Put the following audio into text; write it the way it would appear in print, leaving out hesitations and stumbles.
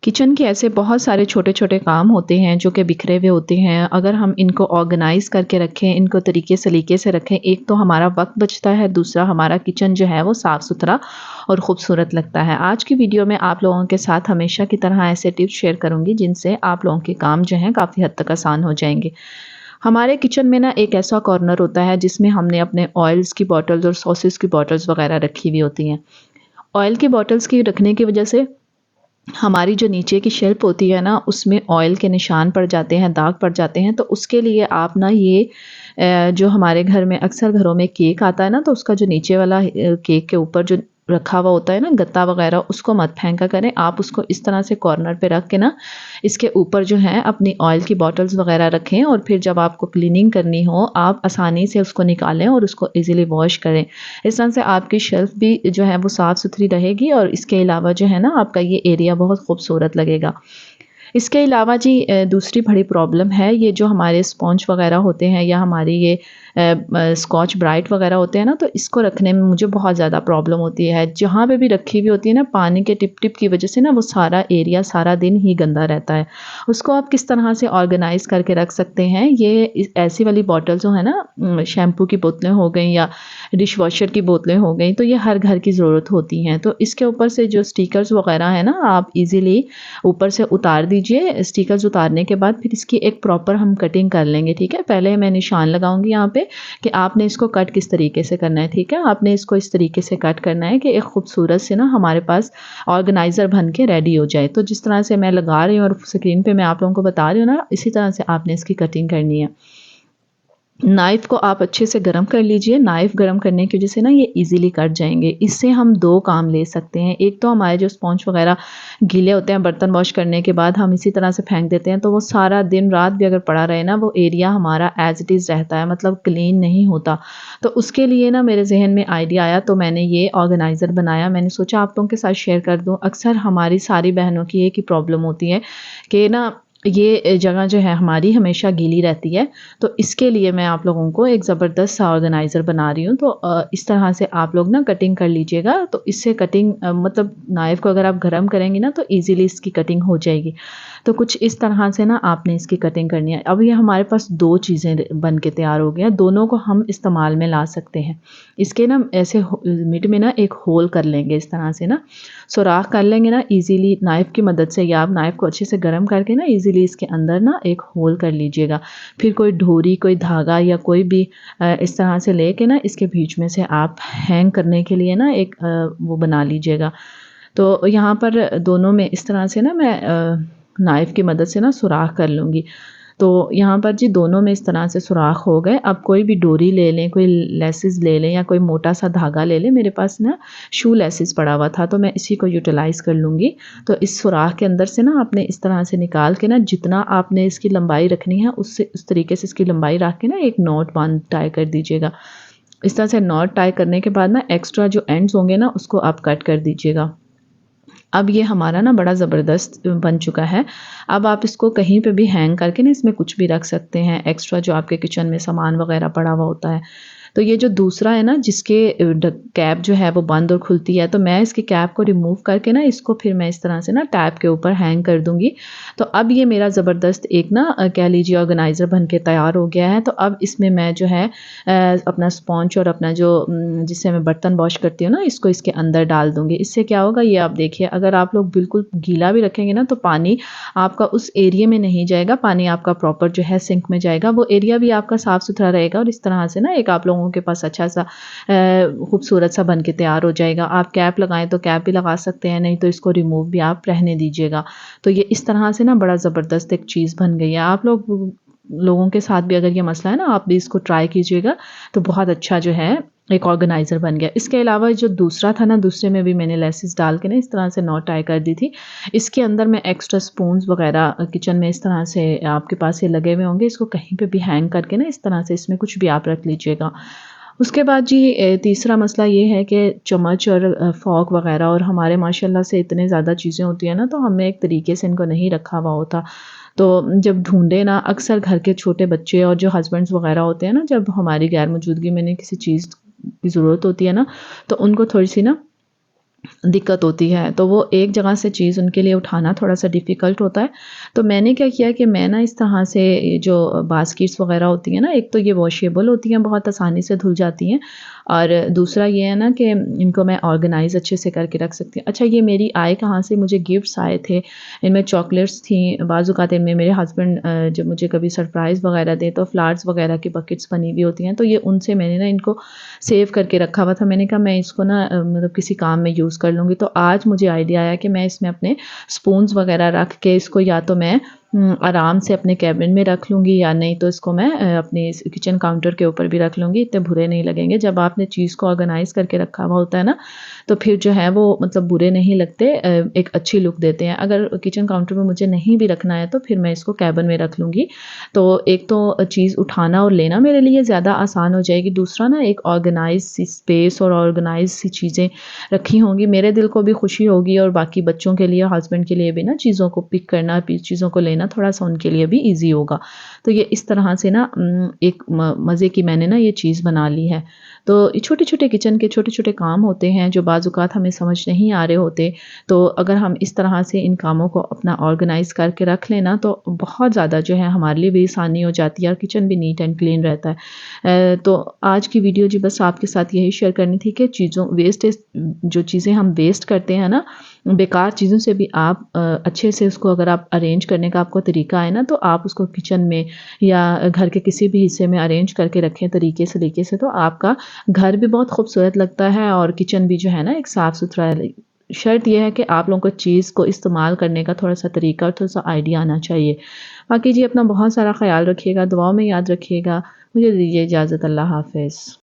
Kitchen के ऐसे बहुत सारे छोटे-छोटे काम होते हैं जो कि बिखरे हुए होते हैं। अगर हम इनको ऑर्गेनाइज़ करके रखें, इनको तरीके सलीके से रखें, एक तो हमारा वक़्त बचता है, दूसरा हमारा किचन जो है वो साफ़-सुथरा और खूबसूरत लगता है। आज की वीडियो में आप लोगों के साथ हमेशा की तरह ऐसे टिप्स शेयर करूँगी जिनसे आप लोगों के काम जो हैं काफ़ी हद तक आसान हो जाएँगे। हमारे किचन में ना एक ऐसा कॉर्नर होता है जिसमें हमने अपने ऑयल्स की बॉटल्स और सॉसेस की बॉटल्स वग़ैरह रखी हुई होती हैं। ऑयल की बॉटल्स की रखने की वज़ह से हमारी जो नीचे की शेल्फ होती है ना, उसमें ऑयल के निशान पड़ जाते हैं, दाग पड़ जाते हैं। तो उसके लिए आप ना ये जो हमारे घर में अक्सर घरों में केक आता है ना, तो उसका जो नीचे वाला केक के ऊपर जो रखा हुआ होता है ना गत्ता वगैरह, उसको मत फेंका करें। आप उसको इस तरह से कॉर्नर पे रख के ना, इसके ऊपर जो है अपनी ऑयल की बॉटल्स वगैरह रखें और फिर जब आपको क्लीनिंग करनी हो, आप आसानी से उसको निकालें और उसको ईज़िली वॉश करें। इस तरह से आपकी शेल्फ भी जो है वो साफ़-सुथरी रहेगी और इसके अलावा जो है ना आपका ये एरिया बहुत खूबसूरत लगेगा। इसके अलावा जी दूसरी बड़ी प्रॉब्लम है ये जो हमारे स्पॉन्ज वगैरह होते हैं या हमारी ये स्कॉच ब्राइट वगैरह होते हैं ना, तो इसको रखने में मुझे बहुत ज़्यादा प्रॉब्लम होती है। जहाँ पे भी रखी हुई होती है ना, पानी के टिप-टिप की वज़ह से ना वो सारा एरिया सारा दिन ही गंदा रहता है। उसको आप किस तरह से ऑर्गेनाइज़ करके रख सकते हैं, ये ऐसी वाली बॉटल जो है ना, शैम्पू की बोतलें हो गई या डिश वॉशर की बोतलें हो गई, तो ये हर घर की ज़रूरत होती हैं। तो इसके ऊपर से जो स्टिकर्स वगैरह है ना, आप ईज़िली ऊपर से उतार दीजिए। स्टिकर्स उतारने के बाद फिर इसकी एक प्रॉपर हम कटिंग कर लेंगे, ठीक है? पहले मैं निशान लगाऊँगी यहाँ पे कि आपने इसको कट किस तरीके से करना है, ठीक है? आपने इसको इस तरीके से कट करना है कि एक खूबसूरत से ना हमारे पास ऑर्गेनाइज़र बन के रेडी हो जाए। तो जिस तरह से मैं लगा रही हूँ और स्क्रीन पे मैं आप लोगों को बता रही हूँ ना, इसी तरह से आपने इसकी कटिंग करनी है। नाइफ़ को आप अच्छे से गरम कर लीजिए। नाइफ़ गरम करने की वजह से ना ये ईज़िली कट जाएँगे। इससे हम 2 काम ले सकते हैं। एक तो हमारे जो स्पॉन्ज वग़ैरह गीले होते हैं बर्तन वॉश करने के बाद हम इसी तरह से फेंक देते हैं, तो वो सारा दिन रात भी अगर पड़ा रहे ना, वो एरिया हमारा एज़ इट इज़ रहता है, मतलब क्लीन नहीं होता। तो उसके लिए ना मेरे ज़हन में आइडिया आया, तो मैंने ये ऑर्गेनाइज़र बनाया। मैंने सोचा आप लोगों के साथ शेयर कर दूँ। अक्सर हमारी सारी बहनों की एक ही प्रॉब्लम होती है कि ना ये जगह जो है हमारी हमेशा गीली रहती है। तो इसके लिए मैं आप लोगों को एक ज़बरदस्त सा ऑर्गेनाइज़र बना रही हूँ। तो इस तरह से आप लोग ना कटिंग कर लीजिएगा। तो इससे कटिंग मतलब नाइफ़ को अगर आप गरम करेंगी ना, तो ईज़िली इसकी कटिंग हो जाएगी। तो कुछ इस तरह से ना आपने इसकी कटिंग करनी है। अब ये हमारे पास 2 चीज़ें बन के तैयार हो गई हैं, दोनों को हम इस्तेमाल में ला सकते हैं। इसके ना ऐसे मिड में ना एक होल कर लेंगे, इस तरह से ना सुराख कर लेंगे ना ईज़िली नाइफ़ की मदद से, या आप नाइफ़ को अच्छे से गरम करके ना ईज़िली इसके अंदर ना एक होल कर लीजिएगा। फिर कोई डोरी, कोई धागा या कोई भी इस तरह से लेके ना इसके बीच में से आप हैंग करने के लिए ना एक वो बना लीजिएगा। तो यहाँ पर दोनों में इस तरह से ना मैं नाइफ़ की मदद से ना सुराख कर लूँगी। तो यहाँ पर जी दोनों में इस तरह से सुराख हो गए। अब कोई भी डोरी ले लें, कोई लेसिस ले लें या कोई मोटा-सा धागा ले लें। मेरे पास ना शू लेसिस पड़ा हुआ था, तो मैं इसी को यूटिलाइज़ कर लूँगी। तो इस सुराख के अंदर से ना आपने इस तरह से निकाल के ना, जितना आपने इसकी लंबाई रखनी है उससे उस तरीके से इसकी लंबाई रख के ना एक नॉट बाँध टाई कर दीजिएगा। इस तरह से नॉट टाई करने के बाद ना एक्स्ट्रा जो एंड्स होंगे ना, उसको आप कट कर दीजिएगा। अब ये हमारा ना बड़ा ज़बरदस्त बन चुका है। अब आप इसको कहीं पे भी हैंग करके ना इसमें कुछ भी रख सकते हैं, एक्स्ट्रा जो आपके किचन में सामान वग़ैरह पड़ा हुआ होता है। तो ये जो दूसरा है ना, जिसके कैप जो है वो बंद और खुलती है, तो मैं इसकी कैप को रिमूव करके ना इसको फिर मैं इस तरह से ना टैप के ऊपर हैंग कर दूँगी। तो अब ये मेरा ज़बरदस्त एक ना कह लीजिए ऑर्गेनाइज़र बन के तैयार हो गया है। तो अब इसमें मैं जो है अपना स्पॉन्ज और अपना जो जिससे मैं बर्तन वॉश करती हूँ ना, इसको इसके अंदर डाल दूँगी। इससे क्या होगा ये आप देखिए, अगर आप लोग बिल्कुल गीला भी रखेंगे ना, तो पानी आपका उस एरिया में नहीं जाएगा, पानी आपका प्रॉपर जो है सिंक में जाएगा। वो एरिया भी आपका साफ़-सुथरा रहेगा और इस तरह से ना एक आप लोगों के पास अच्छा-सा खूबसूरत सा बन के तैयार हो जाएगा। आप कैप लगाएँ तो कैप भी लगा सकते हैं, नहीं तो इसको रिमूव भी आप रहने दीजिएगा। तो ये इस तरह से ना बड़ा ज़बरदस्त एक चीज़ बन गई है। आप लोगों के साथ भी अगर ये मसला है ना, आप भी इसको ट्राई कीजिएगा, तो बहुत अच्छा जो है एक ऑर्गेनाइज़र बन गया। इसके अलावा जो दूसरा था ना, दूसरे में भी मैंने लेसिस डाल के ना इस तरह से नॉट टाई कर दी थी। इसके अंदर मैं एक्स्ट्रा स्पून्स वग़ैरह किचन में इस तरह से आपके पास ये लगे हुए होंगे, इसको कहीं पे भी हैंग करके ना इस तरह से इसमें कुछ भी आप रख लीजिएगा। उसके बाद जी तीसरा मसला ये है कि चम्मच और फ़ॉर्क वग़ैरह, और हमारे माशाल्लाह से इतने ज़्यादा चीज़ें होती हैं ना, तो हमने एक तरीके से इनको नहीं रखा हुआ होता। तो जब ढूँढे ना, अक्सर घर के छोटे बच्चे और जो हस्बैंड्स वग़ैरह होते हैं ना, जब हमारी गैर मौजूदगी में इन्हें किसी चीज़ की ज़रूरत होती है ना, तो उनको थोड़ी-सी ना दिक्कत होती है, तो वो एक जगह से चीज़ उनके लिए उठाना थोड़ा-सा डिफ़िकल्ट होता है। तो मैंने क्या किया कि मैं ना इस तरह से ये जो बास्केट्स वग़ैरह होती हैं ना, एक तो ये वॉशेबल होती हैं, बहुत आसानी से धुल जाती हैं और दूसरा ये है ना कि इनको मैं ऑर्गनाइज़ अच्छे से करके रख सकती हूँ। अच्छा, ये मेरी आए कहाँ से, मुझे गिफ्ट्स आए थे, इनमें चॉकलेट्स थी, बाज़ औक़ात इनमें मेरे हस्बैंड जब मुझे कभी सरप्राइज़ वग़ैरह दें तो फ्लावर्स वग़ैरह की बकेट्स बनी हुई होती हैं, तो ये उनसे मैंने ना इनको सेव करके रखा हुआ था। मैंने कहा मैं इसको ना मतलब किसी काम में यूज़ कर लूँगी। तो आज मुझे आइडिया आया कि मैं इसमें अपने स्पून्स वग़ैरह रख के इसको या तो मैं आराम से अपने केबिन में रख लूँगी या नहीं तो इसको मैं अपने इस किचन काउंटर के ऊपर भी रख लूँगी, इतने बुरे नहीं लगेंगे। जब आपने चीज़ को ऑर्गनाइज़ करके रखा हुआ होता है ना, तो फिर जो है वो मतलब बुरे नहीं लगते, एक अच्छी लुक देते हैं। अगर किचन काउंटर में मुझे नहीं भी रखना है तो फिर मैं इसको केबिन में रख लूँगी। तो एक तो चीज़ उठाना और लेना मेरे लिए ज़्यादा आसान हो जाएगी। दूसरा ना एक ऑर्गनाइज़ सी स्पेस और ऑर्गनाइज़ सी चीज़ें रखी होंगी, मेरे दिल को भी खुशी होगी और बाकी बच्चों के लिए, हस्बैंड के लिए भी ना चीज़ों को पिक करना, चीज़ों को लेना थोड़ा-सा उनके लिए भी ईज़ी होगा। तो ये इस तरह से ना एक मज़े की मैंने ना ये चीज़ बना ली है। तो ये छोटे-छोटे किचन के छोटे-छोटे काम होते हैं जो बाज़ औक़ात हमें समझ नहीं आ रहे होते। तो अगर हम इस तरह से इन कामों को अपना ऑर्गनाइज़ करके रख लें ना, तो बहुत ज़्यादा जो है हमारे लिए भी आसानी हो जाती है और किचन भी नीट एंड क्लीन रहता है। तो आज की वीडियो जी बस आपके साथ यही शेयर करनी थी कि चीज़ों वेस्टेज, जो चीज़ें हम वेस्ट करते हैं ना, बेकार चीज़ों से भी आप अच्छे से उसको अगर आप अरेंज करने का आपको तरीका है ना, तो आप उसको किचन में या घर के किसी भी हिस्से में अरेंज करके रखें सलीके से, तो आपका घर भी बहुत खूबसूरत लगता है और किचन भी जो है ना एक साफ़-सुथरा, शर्त ये है कि आप लोगों को चीज़ को इस्तेमाल करने का थोड़ा-सा तरीका और थोड़ा-सा आइडिया आना चाहिए। बाकी जी अपना बहुत सारा ख़्याल रखिएगा, दुआओं में याद रखिएगा। मुझे दीजिए इजाज़त, अल्लाह हाफ़िज़।